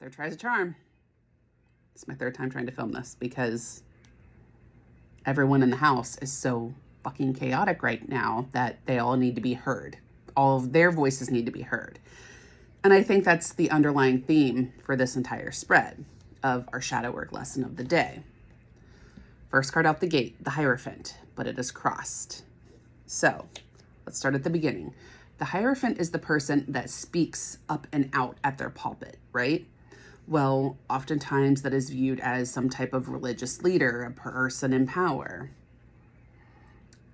Third tries a charm. It's my third time trying to film this because everyone in the house is so fucking chaotic right now that they all need to be heard. All of their voices need to be heard. And I think that's the underlying theme for this entire spread of our shadow work lesson of the day. First card out the gate, the Hierophant, but it is crossed. So let's start at the beginning. The Hierophant is the person that speaks up and out at their pulpit, right? Well, oftentimes that is viewed as some type of religious leader, a person in power.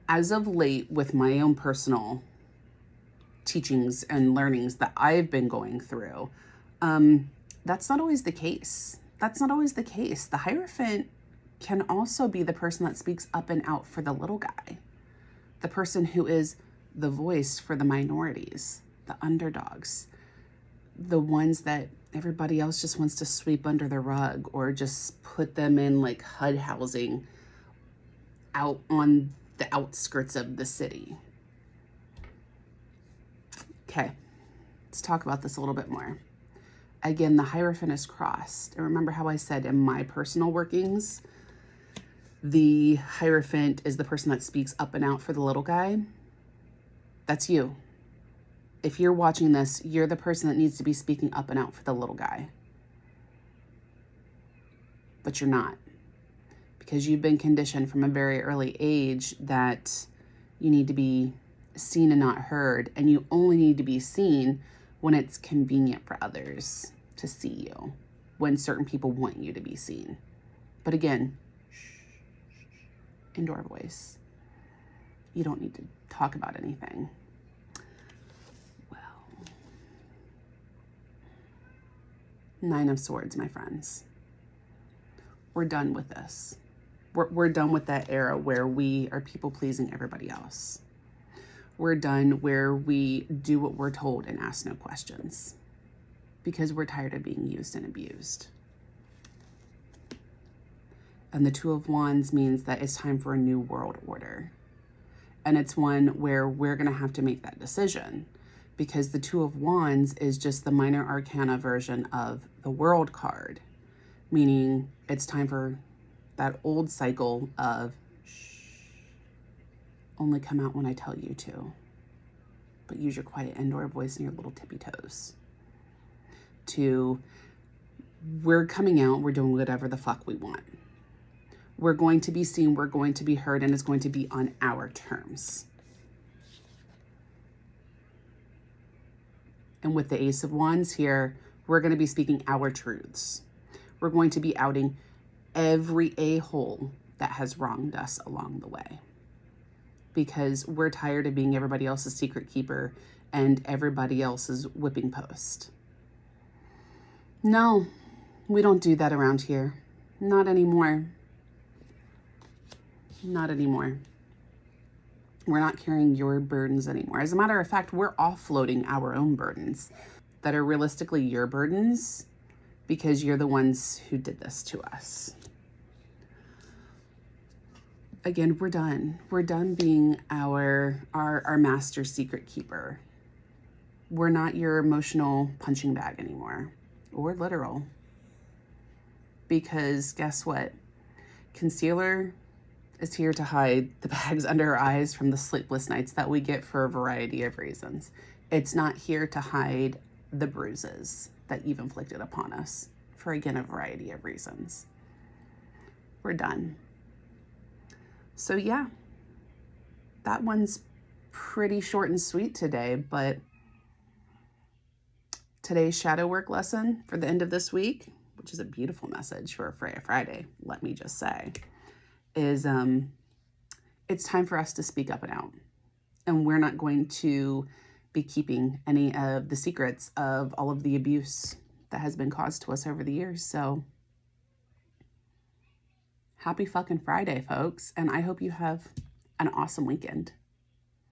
As of late, with my own personal teachings and learnings that I've been going through, that's not always the case. That's not always the case. The Hierophant can also be the person that speaks up and out for the little guy, the person who is the voice for the minorities, the underdogs, the ones that everybody else just wants to sweep under the rug or just put them in like HUD housing out on the outskirts of the city. Okay, let's talk about this a little bit more. Again, the Hierophant is crossed. And remember how I said in my personal workings, the Hierophant is the person that speaks up and out for the little guy. That's you. If you're watching this, you're the person that needs to be speaking up and out for the little guy. But you're not. Because you've been conditioned from a very early age that you need to be seen and not heard. And you only need to be seen when it's convenient for others to see you. When certain people want you to be seen. But again, indoor voice. You don't need to talk about anything. Nine of Swords, my friends. We're done with this. We're done with that era where we are people pleasing everybody else. We're done where we do what we're told and ask no questions because we're tired of being used and abused. And the Two of Wands means that it's time for a new world order. And it's one where we're going to have to make that decision. Because the Two of Wands is just the minor arcana version of the World card, meaning it's time for that old cycle of only come out when I tell you to, but use your quiet indoor voice and your little tippy toes. To we're coming out, we're doing whatever the fuck we want. We're going to be seen, we're going to be heard, and it's going to be on our terms. And with the Ace of Wands here, we're going to be speaking our truths. We're going to be outing every a-hole that has wronged us along the way. Because we're tired of being everybody else's secret keeper and everybody else's whipping post. No, we don't do that around here. Not anymore. Not anymore. We're not carrying your burdens anymore. As a matter of fact, we're offloading our own burdens that are realistically your burdens because you're the ones who did this to us. Again, we're done. We're done being our master secret keeper. We're not your emotional punching bag anymore, or literal. Because guess what? Concealer is here to hide the bags under our eyes from the sleepless nights that we get for a variety of reasons. It's not here to hide the bruises that you've inflicted upon us for, again, a variety of reasons. We're done. So yeah, that one's pretty short and sweet today, but today's shadow work lesson for the end of this week, which is a beautiful message for a Freya Friday, let me just say, is it's time for us to speak up and out. And we're not going to be keeping any of the secrets of all of the abuse that has been caused to us over the years. So happy fucking Friday, folks. And I hope you have an awesome weekend.